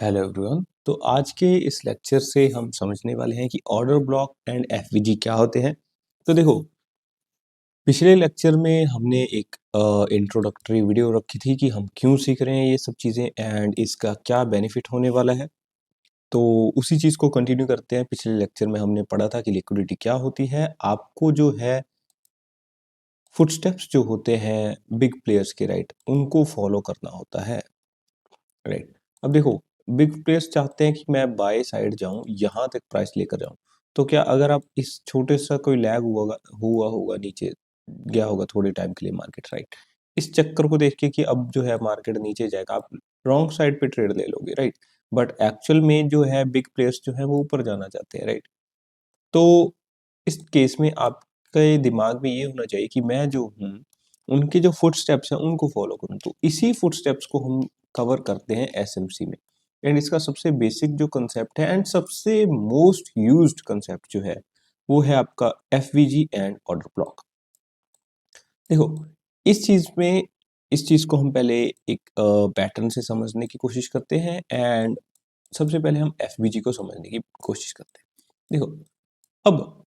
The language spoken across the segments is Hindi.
Hello everyone. तो आज के इस लेक्चर से हम समझने वाले हैं कि ऑर्डर ब्लॉक एंड एफवीजी क्या होते हैं। तो देखो, पिछले लेक्चर में हमने एक इंट्रोडक्टरी वीडियो रखी थी कि हम क्यों सीख रहे हैं ये सब चीज़ें एंड इसका क्या बेनिफिट होने वाला है। तो उसी चीज़ को कंटिन्यू करते हैं। पिछले लेक्चर में हमने पढ़ा था कि लिक्विडिटी क्या होती है। आपको जो है फुटस्टेप्स जो होते हैं बिग प्लेयर्स के, राइट, उनको फॉलो करना होता है, राइट। अब देखो, बिग प्लेयर्स चाहते हैं कि मैं बाय साइड जाऊं, यहां तक प्राइस लेकर जाऊं। तो क्या अगर आप इस छोटे सा कोई लैग हुआ होगा, नीचे गया होगा थोड़े टाइम के लिए मार्केट, राइट, इस चक्कर को देख के कि अब जो है मार्केट नीचे जाएगा, आप रॉन्ग साइड पे ट्रेड ले लोगे, राइट। बट एक्चुअल में जो है बिग प्लेयर्स जो है वो ऊपर जाना चाहते हैं, राइट। तो इस केस में आपके दिमाग में ये होना चाहिए कि मैं जो हूँ उनके जो फुटस्टेप्स हैं उनको फॉलो करूँ। तो इसी फुटस्टेप्स को हम कवर करते हैं एसएमसी में। एंड इसका सबसे बेसिक जो कंसेप्ट है एंड सबसे मोस्ट यूज्ड कंसेप्ट जो है वो है आपका एफवीजी एंड ऑर्डर ब्लॉक। देखो, इस चीज में इस चीज को हम पहले एक पैटर्न से समझने की कोशिश करते हैं एंड सबसे पहले हम एफवीजी को समझने की कोशिश करते हैं। देखो, अब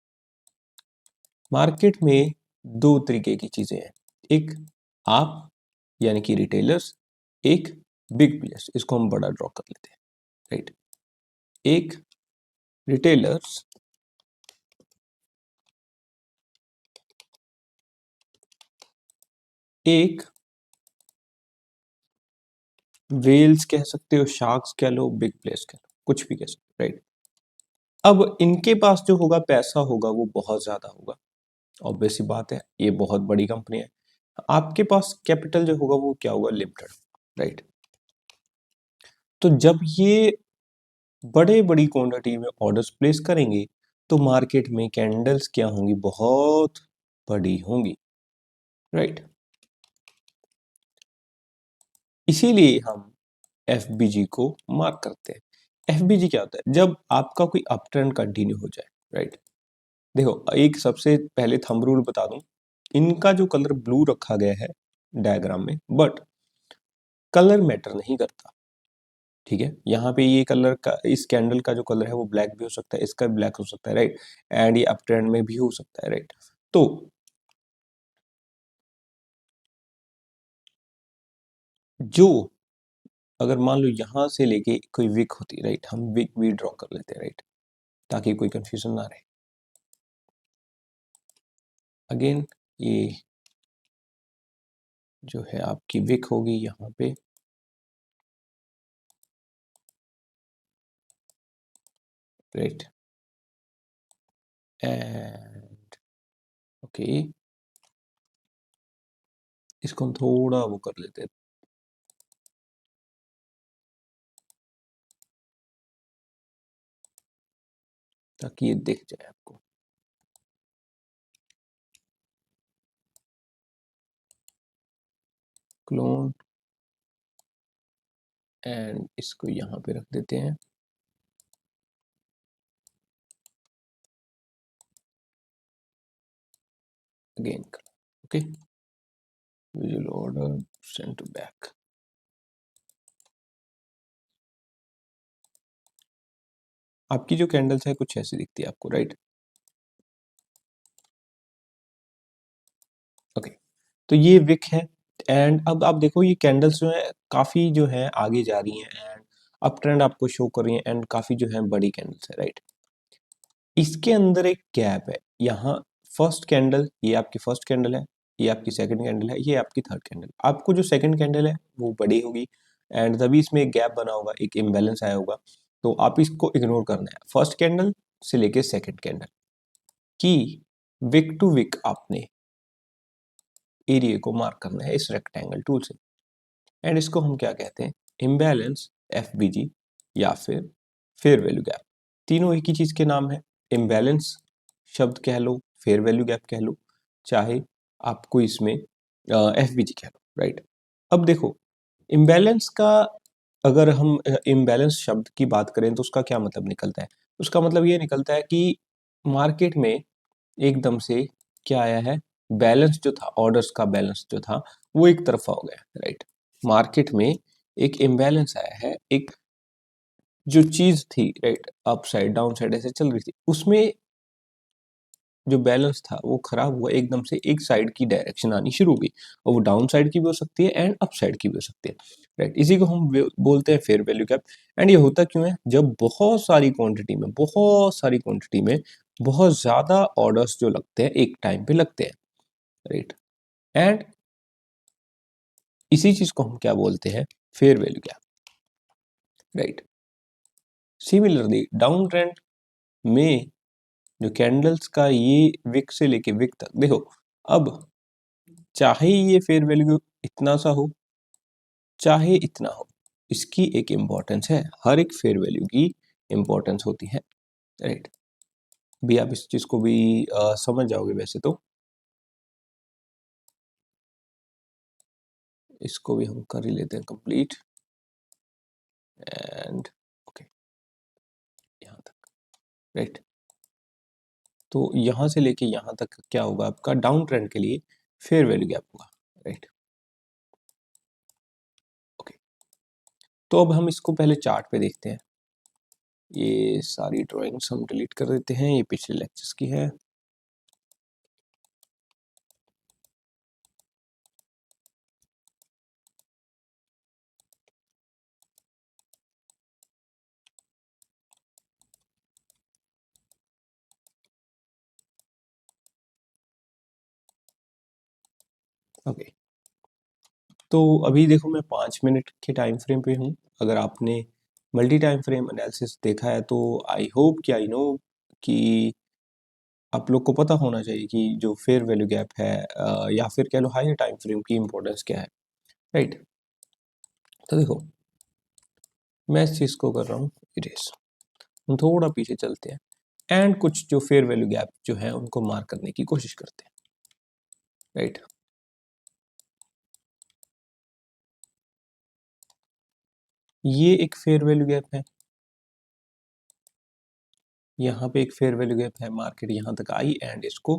मार्केट में दो तरीके की चीजें हैं। एक आप यानी कि रिटेलर्स, एक बिग प्लेयर्स। इसको हम बड़ा ड्रॉ कर लेते हैं, राइट। एक रिटेलर्स, एक वेल्स कह सकते हो, शार्क्स कह लो, बिग प्लेयर्स कह लो, कुछ भी कह सकते हो, राइट। अब इनके पास जो होगा पैसा होगा वो बहुत ज्यादा होगा, ऑब्वियस सी बात है, ये बहुत बड़ी कंपनी है। आपके पास कैपिटल जो होगा वो क्या होगा, लिमिटेड, राइट। तो जब ये बड़े बड़ी क्वांटिटी में ऑर्डर्स प्लेस करेंगे तो मार्केट में कैंडल्स क्या होंगी, बहुत बड़ी होंगी, राइट। इसीलिए हम एफबीजी को मार्क करते हैं। एफबीजी क्या होता है, जब आपका कोई अप ट्रेंड कंटिन्यू हो जाए, राइट। देखो, एक सबसे पहले थंब रूल बता दूं, इनका जो कलर ब्लू रखा गया है डायग्राम में, बट कलर मैटर नहीं करता, ठीक है। यहाँ पे ये कलर का, इस कैंडल का जो कलर है वो ब्लैक भी हो सकता है, इसका भी ब्लैक हो सकता है, राइट। एंड ये अप ट्रेंड में भी हो सकता है, राइट। तो जो, अगर मान लो यहां से लेके कोई विक होती, राइट, हम विक भी ड्रॉ कर लेते हैं, राइट, ताकि कोई कंफ्यूजन ना रहे। अगेन ये जो है आपकी विक होगी यहाँ पे, राइट। एंड ओके, इसको हम थोड़ा वो कर लेते हैं ताकि ये दिख जाए आपको। क्लोन, एंड इसको यहाँ पे रख देते हैं। Again okay, visual order send to back. आपकी जो कैंडल्स है कुछ ऐसी दिखती है आपको, राइट। ओके, तो ये विक है। एंड अब आप देखो, ये कैंडल्स जो है काफी जो है आगे जा रही हैं एंड अप ट्रेंड आपको शो कर रही है एंड काफी जो है बड़ी कैंडल्स है, राइट। इसके अंदर एक गैप है यहाँ। फर्स्ट कैंडल, ये आपकी फर्स्ट कैंडल है, ये आपकी सेकंड कैंडल है, ये आपकी थर्ड कैंडल। आपको जो सेकंड कैंडल है वो बड़ी होगी एंड तभी इसमें एक गैप बना होगा, एक इम्बैलेंस आया होगा। तो आप इसको इग्नोर करना है, फर्स्ट कैंडल से लेके सेकंड कैंडल की विक टू विक आपने एरिया को मार्क करना है इस रेक्टेंगल टूल से। एंड इसको हम क्या कहते हैं, इम्बैलेंस, एफबीजी, या फिर फेयर वैल्यू गैप। तीनों एक ही चीज के नाम है। इम्बैलेंस शब्द कह लो, फेयर वैल्यू गैप कह लो, चाहे आपको इसमें एफबीजी कह लो, राइट। अब देखो, इम्बैलेंस का, अगर हम इम्बैलेंस शब्द की बात करें तो उसका क्या मतलब निकलता है। उसका मतलब ये निकलता है कि मार्केट में एकदम से क्या आया है, बैलेंस जो था, ऑर्डर्स का बैलेंस जो था वो एक तरफा हो गया, राइट। मार्केट में एक इम्बैलेंस आया है, एक जो चीज थी right, up side down side ऐसे चल रही थी, उसमें जो बैलेंस था वो खराब हुआ, एकदम से एक साइड की डायरेक्शन आनी शुरू हो गई, और वो डाउन साइड की भी हो सकती है एंड अप साइड की भी हो सकती है, राइट। इसी को हम बोलते हैं फेयर वैल्यू गैप। एंड ये होता क्यों है, जब बहुत सारी क्वांटिटी में बहुत ज्यादा ऑर्डर्स जो लगते हैं एक टाइम पे लगते हैं, राइट। एंड इसी चीज को हम क्या बोलते हैं, fair value gap, right. Similarly down trend में जो कैंडल्स का ये विक से लेके विक तक देखो, अब चाहे ये फेयर वैल्यू इतना सा हो चाहे इतना हो, इसकी एक इम्पोर्टेंस है, हर एक फेयर वैल्यू की इम्पोर्टेंस होती है, राइट। भी आप इस चीज को भी समझ जाओगे वैसे तो। इसको भी हम कर ही लेते हैं कंप्लीट, एंड ओके यहाँ तक, राइट। तो यहाँ से लेके यहाँ तक क्या होगा, आपका डाउन ट्रेंड के लिए फेयर वैल्यू गैप होगा, राइट। ओके, तो अब हम इसको पहले चार्ट पे देखते हैं। ये सारी ड्राइंग्स हम डिलीट कर देते हैं, ये पिछले लेक्चर्स की है। ओके, तो अभी देखो मैं 5 मिनट के टाइम फ्रेम पे हूँ। अगर आपने मल्टी टाइम फ्रेम एनालिसिस देखा है तो आई होप कि आई नो कि आप लोग को पता होना चाहिए कि जो फेयर वैल्यू गैप है या फिर कह लो हाई टाइम फ्रेम की इंपॉर्टेंस क्या है, राइट। तो देखो मैं इस चीज़ को कर रहा हूँ इरेज, हम थोड़ा पीछे चलते हैं एंड कुछ जो फेयर वैल्यू गैप जो है उनको मार्क करने की कोशिश करते हैं, राइट। ये एक फेयर वैल्यू गैप है, यहाँ पे एक फेयर वैल्यू गैप है, मार्केट यहाँ तक आई एंड इसको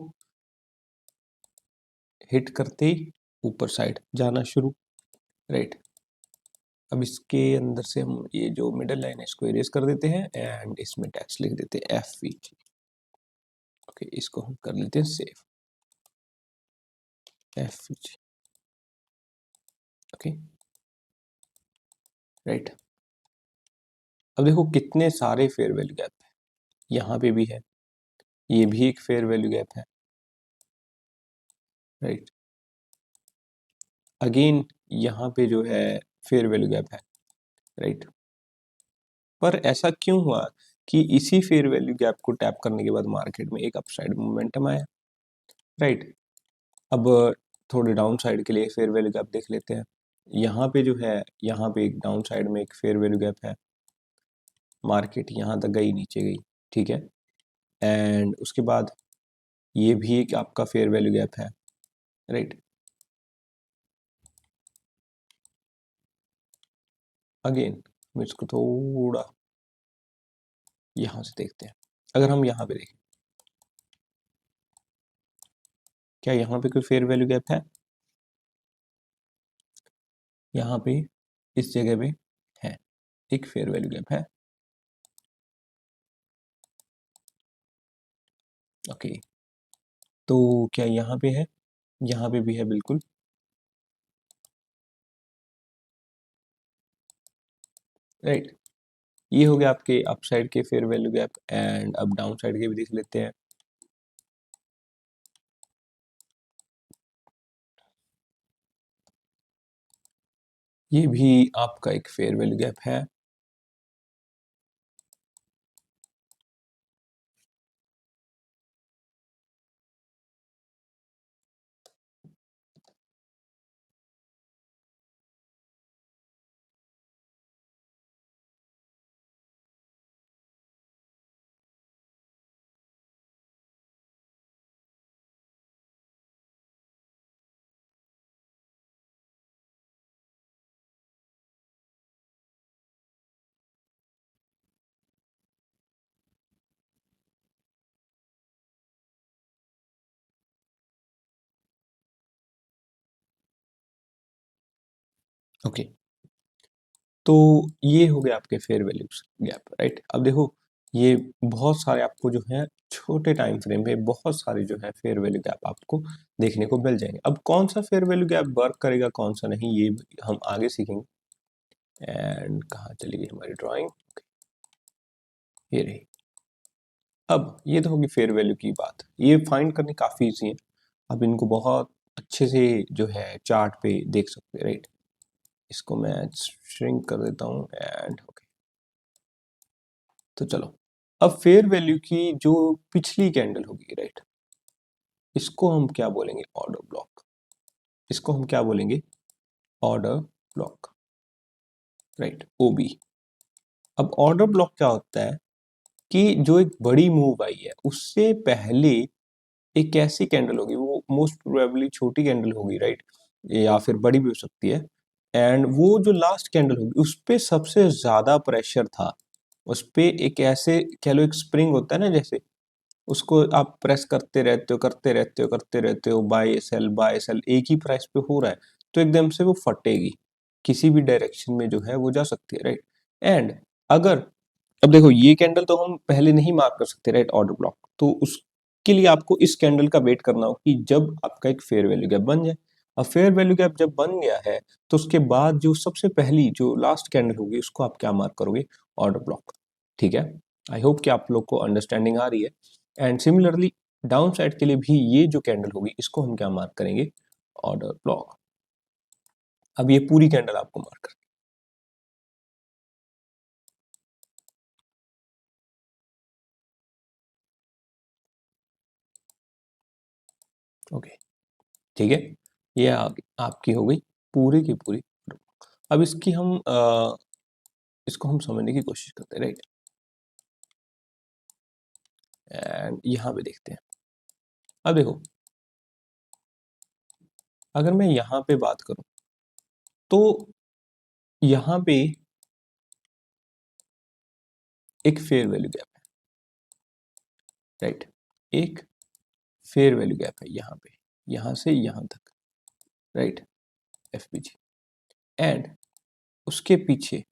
हिट करते ही ऊपर साइड जाना शुरू, राइट। अब इसके अंदर से हम ये जो मिडल लाइन है इसको इरेज कर देते हैं एंड इसमें टेक्स्ट लिख देते हैं FVG। ओके, इसको हम कर लेते हैं सेव, FVG। Okay, right. अब देखो कितने सारे फेयर वैल्यू गैप है, यहाँ पे भी है, ये भी एक फेयर वैल्यू गैप है, राइट। अगेन यहाँ पे जो है फेयर वैल्यू गैप है, राइट। पर ऐसा क्यों हुआ कि इसी फेयर वैल्यू गैप को टैप करने के बाद मार्केट में एक अपसाइड मोमेंटम आया, राइट। अब थोड़े डाउन साइड के लिए फेयर वैल्यू गैप देख लेते हैं। यहाँ पे जो है, यहाँ पे एक डाउन साइड में एक फेयर वैल्यू गैप है, मार्केट यहाँ तक गई नीचे गई, ठीक है। एंड उसके बाद ये भी एक आपका फेयर वैल्यू गैप है, राइट। अगेन हम इसको थोड़ा यहाँ से देखते हैं। अगर हम यहाँ पे देखें, क्या यहाँ पे कोई फेयर वैल्यू गैप है, यहाँ पे इस जगह पे है, एक फेयर वैल्यू गैप है, ओके। तो क्या यहाँ पे है, यहाँ पे भी है बिल्कुल, राइट। ये हो गया आपके अप साइड के फेयर वैल्यू गैप एंड अब डाउन साइड के भी देख लेते हैं। ये भी आपका एक फेयर वैल्यू गैप है, ओके। तो ये हो गया आपके फेयर वैल्यू गैप, राइट। अब देखो ये बहुत सारे आपको जो है छोटे टाइम फ्रेम पे बहुत सारे जो है फेयर वैल्यू गैप आपको देखने को मिल जाएंगे। अब कौन सा फेयर वैल्यू गैप वर्क करेगा कौन सा नहीं ये हम आगे सीखेंगे। एंड कहाँ चली गई हमारी ड्राइंग, ये रही। अब ये तो होगी फेयर वैल्यू की बात, ये फाइंड करनी काफी इजी है। अब इनको बहुत अच्छे से जो है चार्ट पे देख सकते हैं, राइट। इसको मैं श्रिंक कर देता हूँ एंड ओके। तो चलो अब फेयर वैल्यू की जो पिछली कैंडल होगी, राइट, इसको हम क्या बोलेंगे, ऑर्डर ब्लॉक। इसको हम क्या बोलेंगे, ऑर्डर ब्लॉक, राइट, ओबी। अब ऑर्डर ब्लॉक क्या होता है कि जो एक बड़ी मूव आई है उससे पहले एक ऐसी कैंडल होगी, वो मोस्ट प्रोबेबली छोटी कैंडल होगी, राइट, या फिर बड़ी भी हो सकती है। एंड वो जो लास्ट कैंडल होगी उस पे सबसे ज्यादा प्रेशर था, उस पे एक ऐसे कह लो एक स्प्रिंग होता है ना, जैसे उसको आप प्रेस करते रहते हो करते रहते हो करते रहते हो, बाय सेल एक ही प्राइस पे हो रहा है, तो एकदम से वो फटेगी, किसी भी डायरेक्शन में जो है वो जा सकती है, राइट। एंड अगर अब देखो ये कैंडल तो हम पहले नहीं मार्क कर सकते, राइट, ऑर्डर ब्लॉक, तो उसके लिए आपको इस कैंडल का वेट करना हो कि जब आपका एक फेयर वैल्यू गैप बन जाए। अब फेयर वैल्यू गैप जब बन गया है तो उसके बाद जो सबसे पहली जो लास्ट कैंडल होगी उसको आप क्या मार्क करोगे, ऑर्डर ब्लॉक। ठीक है, आई होप कि आप लोग को अंडरस्टैंडिंग आ रही है। एंड सिमिलरली डाउन साइड के लिए भी ये जो कैंडल होगी इसको हम क्या मार्क करेंगे, ऑर्डर ब्लॉक। अब ये पूरी कैंडल आपको मार्क करनी। ओके, ठीक है, ये आपकी हो गई पूरी की पूरी। अब इसकी हम इसको हम समझने की कोशिश करते हैं, राइट। एंड यहाँ पे देखते हैं। अब देखो अगर मैं यहाँ पे बात करूं तो यहाँ पे एक फेयर वैल्यू गैप है, राइट, एक फेयर वैल्यू गैप है यहाँ पे, यहाँ से यहाँ तक, राइट, एफपीजी। एंड उसके पीछे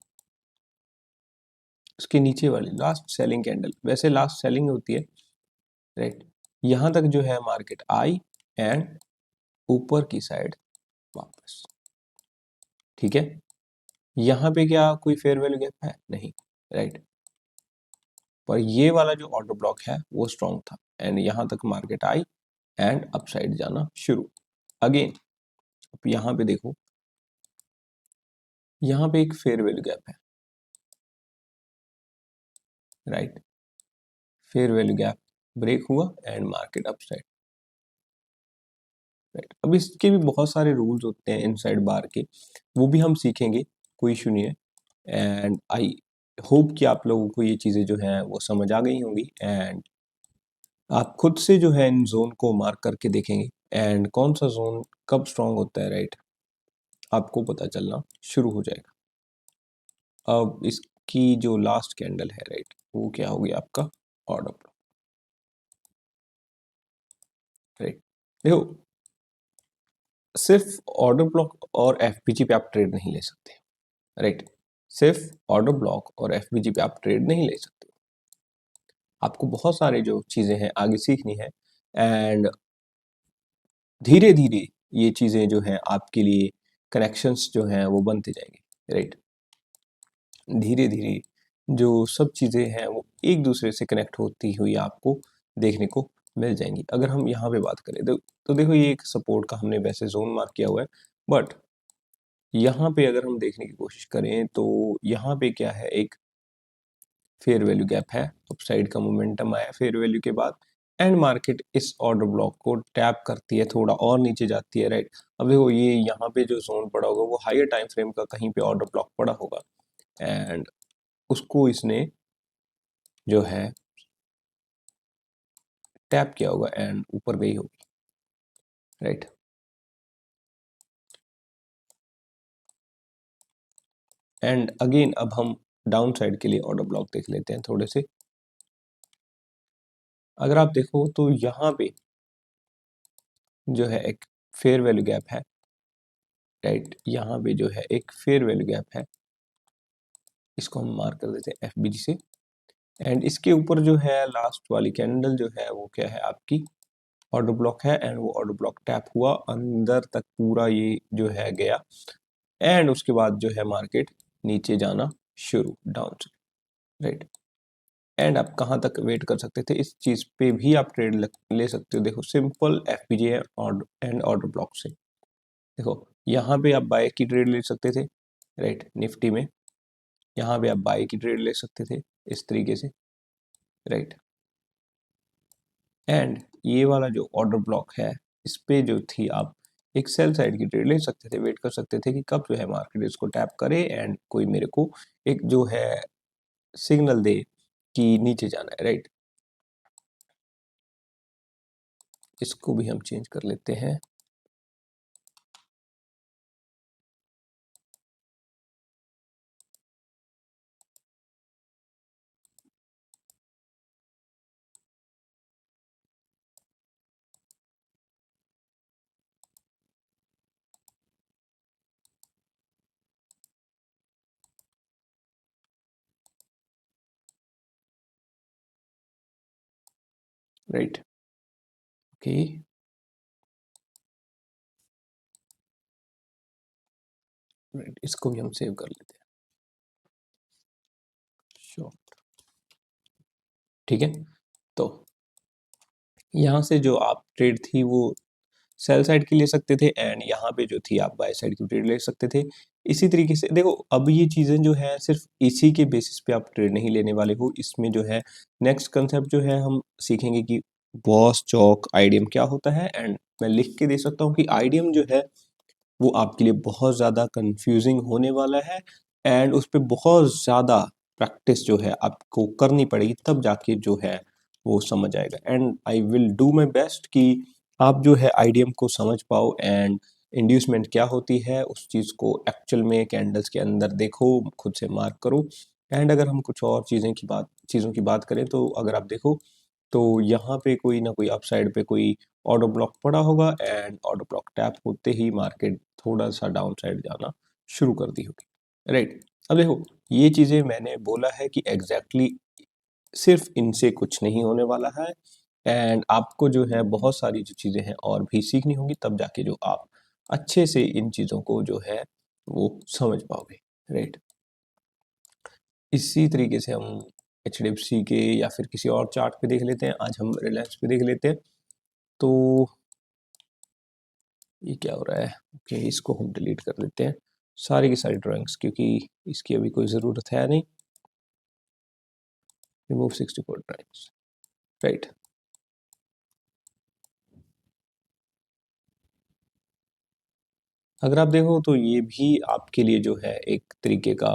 उसके नीचे वाली लास्ट सेलिंग कैंडल, वैसे लास्ट सेलिंग होती है, राइट, यहाँ तक जो है मार्केट आई एंड ऊपर की साइड वापस। ठीक है, यहाँ पे क्या कोई फेयर वैल्यू गैप है नहीं, राइट, पर ये वाला जो ऑर्डर ब्लॉक है वो स्ट्रॉन्ग था एंड यहाँ तक मार्केट आई एंड अपसाइड जाना शुरू। अगेन अब यहाँ पे देखो, यहाँ पे एक फेयर वैल्यू गैप है, right, fair value gap break हुआ एंड मार्केट अपसाइड, राइट। अब इसके भी बहुत सारे रूल्स होते हैं इनसाइड बार के, वो भी हम सीखेंगे, कोई इशू नहीं है। एंड आई होप कि आप लोगों को ये चीज़ें जो हैं वो समझ आ गई होंगी एंड आप खुद से जो है इन जोन को मार्क करके देखेंगे एंड कौन सा जोन कब स्ट्रांग होता है, राइट, आपको पता चलना शुरू हो जाएगा। अब इसकी जो लास्ट कैंडल है, राइट, वो क्या होगी आपका, ऑर्डर ब्लॉक, राइट। देखो सिर्फ ऑर्डर ब्लॉक और एफपीजी पे आप ट्रेड नहीं ले सकते, राइट, सिर्फ ऑर्डर ब्लॉक और एफपीजी पे आप ट्रेड नहीं ले सकते, आपको बहुत सारे जो चीज़ें हैं आगे सीखनी है एंड धीरे धीरे ये चीज़ें जो हैं आपके लिए कनेक्शंस जो हैं वो बनते जाएंगे, राइट। धीरे धीरे जो सब चीज़ें हैं वो एक दूसरे से कनेक्ट होती हुई आपको देखने को मिल जाएंगी। अगर हम यहाँ पे बात करें तो देखो ये एक सपोर्ट का हमने वैसे जोन मार्क किया हुआ है, बट यहाँ पे अगर हम देखने की कोशिश करें तो यहाँ पे क्या है, एक फेयर वैल्यू गैप है, अपसाइड का मोमेंटम आया फेयर वैल्यू के बाद एंड मार्केट इस ऑर्डर ब्लॉक को टैप करती है, थोड़ा और नीचे जाती है, राइट। अब देखो ये यहाँ पे जो जोन पड़ा होगा वो हायर टाइम फ्रेम का कहीं पे ऑर्डर ब्लॉक पड़ा होगा एंड उसको इसने जो है टैप किया होगा एंड ऊपर गई होगी, राइट। एंड अगेन अब हम डाउन साइड के लिए ऑर्डर ब्लॉक देख लेते हैं थोड़े से। अगर आप देखो तो यहाँ पे जो है एक फेयर वैल्यू गैप है, राइट, यहाँ पे जो है एक फेयर वैल्यू गैप है इसको हम मार्क कर देते हैं FBG से। एंड इसके ऊपर जो है लास्ट वाली कैंडल जो है वो क्या है आपकी ऑर्डर ब्लॉक है, एंड वो ऑर्डर ब्लॉक टैप हुआ अंदर तक पूरा ये जो है गया, एंड उसके बाद जो है मार्केट नीचे जाना शुरू डाउन से, राइट। एंड आप कहाँ तक वेट कर सकते थे, इस चीज पे भी आप ट्रेड ले सकते हो। देखो simple FPG and order block से देखो यहाँ पे आप बाय की ट्रेड ले सकते थे, राइट, निफ्टी में। यहाँ पे आप बाय की ट्रेड ले सकते थे इस तरीके से, राइट। एंड ये वाला जो ऑर्डर ब्लॉक है इस पे जो थी आप एक सेल साइड की ट्रेड ले सकते थे, वेट कर सकते थे कि कब जो है मार्केट इसको टैप करे एंड कोई मेरे को एक जो है सिग्नल दे कि नीचे जाना है, राइट। इसको भी हम चेंज कर लेते हैं। राइट, ओके, राइट, इसको भी हम सेव कर लेते हैं, शॉर्ट, ठीक है। तो यहाँ से जो आप ट्रेड थी वो सेल साइड की ले सकते थे, एंड यहाँ पे जो थी आप बाय साइड की ट्रेड ले सकते थे। इसी तरीके से देखो अब ये चीज़ें जो है सिर्फ इसी के बेसिस पे आप ट्रेड नहीं लेने वाले हो, इसमें जो है नेक्स्ट कंसेप्ट जो है हम सीखेंगे कि बॉस चौक आईडीएम क्या होता है। एंड मैं लिख के दे सकता हूँ कि आईडीएम जो है वो आपके लिए बहुत ज़्यादा कंफ्यूजिंग होने वाला है, एंड उस पे बहुत ज़्यादा प्रैक्टिस जो है आपको करनी पड़ेगी, तब जाके जो है वो समझ आएगा। And I will do my best कि आप जो है आईडीएम को समझ पाओ, एंड इंड्यूसमेंट क्या होती है उस चीज़ को एक्चुअल में कैंडल्स के अंदर देखो, खुद से मार्क करो। एंड अगर हम कुछ और चीज़ों की बात करें तो अगर आप देखो तो यहाँ पे कोई ना कोई अपसाइड पे कोई ऑर्डर ब्लॉक पड़ा होगा, एंड ऑर्डर ब्लॉक टैप होते ही मार्केट थोड़ा सा डाउन साइड जाना शुरू कर दी होगी, राइट। अब देखो ये चीज़ें मैंने बोला है कि एग्जैक्टली सिर्फ इनसे कुछ नहीं होने वाला है, एंड आपको जो है बहुत सारी जो चीज़ें हैं और भी सीखनी होंगी, तब जाके जो आप अच्छे से इन चीज़ों को जो है वो समझ पाओगे, राइट। इसी तरीके से हम HDFC के या फिर किसी और चार्ट पे देख लेते हैं। आज हम रिलायंस पे देख लेते हैं। तो ये क्या हो रहा है, ओके, इसको हम डिलीट कर देते हैं सारी की सारी ड्राइंग्स, क्योंकि इसकी अभी कोई ज़रूरत है नहीं। Remove 64 drawings, right. अगर आप देखो तो ये भी आपके लिए जो है एक तरीके का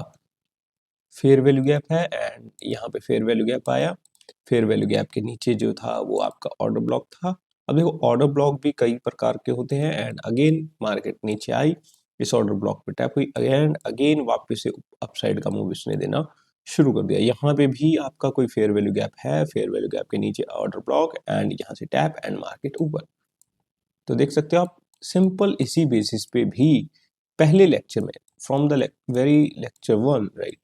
फेयर वैल्यू गैप है, एंड यहाँ पे फेयर वैल्यू गैप आया। फेयर वैल्यू गैप के नीचे जो था वो आपका ऑर्डर ब्लॉक था। अब देखो ऑर्डर ब्लॉक भी कई प्रकार के होते हैं, एंड अगेन मार्केट नीचे आई, इस ऑर्डर ब्लॉक पे टैप हुई, अगेन अगेन वापस से अपसाइड का मूव इसने देना शुरू कर दिया। यहाँ पे भी आपका कोई फेयर वैल्यू गैप है, फेयर वैल्यू गैप के नीचे ऑर्डर ब्लॉक, एंड यहाँ से टैप एंड मार्केट ऊपर। तो देख सकते हो आप सिंपल इसी बेसिस पे भी पहले लेक्चर में from the very lecture 1, right,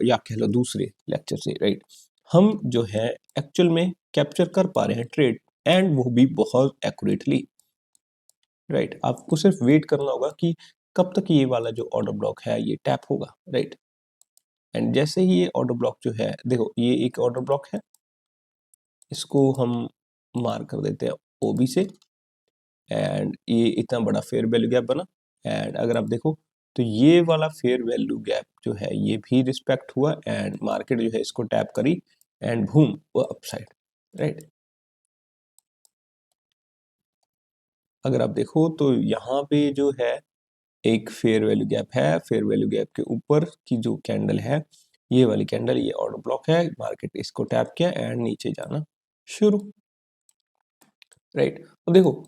या कह लो दूसरे लेक्चर से, राइट, हम जो है एक्चुअल में कैप्चर कर पा रहे हैं ट्रेड, एंड वो भी बहुत एक्यूरेटली, राइट। आपको सिर्फ वेट करना होगा कि कब तक ये वाला जो ऑर्डर ब्लॉक है ये टैप होगा, राइट। एंड जैसे ही ये ऑर्डर ब्लॉक जो है, देखो ये एक ऑर्डर ब्लॉक है, इसको हम मार्क कर देते हैं OB से, एंड ये इतना बड़ा फेयर वैल्यू गैप बना। एंड अगर आप देखो तो ये वाला फेयर वैल्यू गैप जो है ये भी रिस्पेक्ट हुआ, एंड मार्केट जो है इसको टैप करी, एंड बूम वो अपसाइड, राइट। अगर आप देखो तो यहाँ पे जो है एक फेयर वैल्यू गैप है, फेयर वैल्यू गैप के ऊपर की जो कैंडल है ये वाली कैंडल, ये ऑर्डर ब्लॉक है, मार्केट इसको टैप किया एंड नीचे जाना शुरू, राइट। अब देखो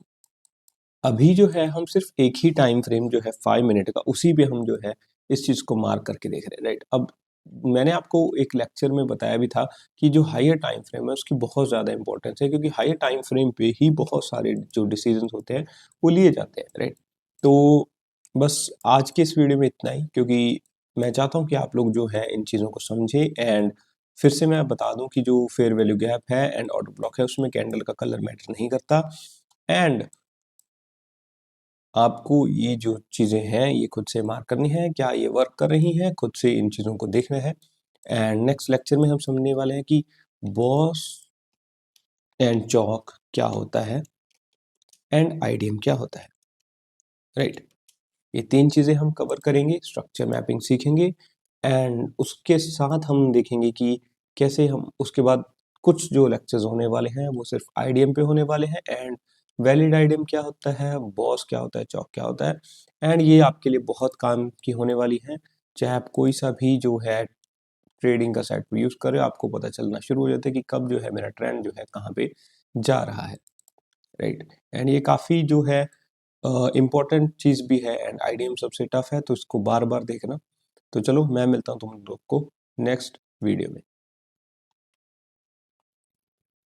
अभी जो है हम सिर्फ एक ही टाइम फ्रेम जो है 5 मिनट का, उसी पे हम जो है इस चीज को मार्क करके देख रहे हैं, राइट। अब मैंने आपको एक लेक्चर में बताया भी था कि जो हायर टाइम फ्रेम है उसकी बहुत ज़्यादा इंपॉर्टेंस है, क्योंकि हायर टाइम फ्रेम पे ही बहुत सारे जो डिसीजंस होते हैं वो लिए जाते हैं, राइट। तो बस आज के इस वीडियो में इतना ही, क्योंकि मैं चाहता हूँ कि आप लोग जो है इन चीज़ों को समझें एंड फिर से मैं बता दूँ कि जो फेयर वैल्यू गैप है एंड ऑर्डर ब्लॉक है उसमें कैंडल का कलर मैटर नहीं करता एंड आपको ये जो चीज़ें हैं ये खुद से मार्क करनी है, क्या ये वर्क कर रही हैं, खुद से इन चीज़ों को देखना है एंड नेक्स्ट लेक्चर में हम समझने वाले हैं कि बॉस एंड चौक क्या होता है एंड आईडीएम क्या होता है, राइट। ये 3 चीज़ें हम कवर करेंगे, स्ट्रक्चर मैपिंग सीखेंगे एंड उसके साथ हम देखेंगे कि कैसे हम उसके बाद कुछ जो लेक्चर्स होने वाले हैं वो सिर्फ आईडीएम पे होने वाले हैं एंड वैलिड आईडीएम क्या होता है, बॉस क्या होता है, चौक क्या होता है एंड ये आपके लिए बहुत काम की होने वाली है। चाहे आप कोई सा भी जो है ट्रेडिंग का साइट यूज़ कर रहे हो, आपको पता चलना शुरू हो जाता है कि कब जो है मेरा ट्रेंड जो है कहाँ पे जा रहा है, राइट। एंड ये काफ़ी जो है इम्पोर्टेंट चीज़ भी है एंड आईडीएम सबसे टफ है तो इसको बार-बार देखना। तो चलो मैं मिलता हूँ तुम लोग को नेक्स्ट वीडियो में।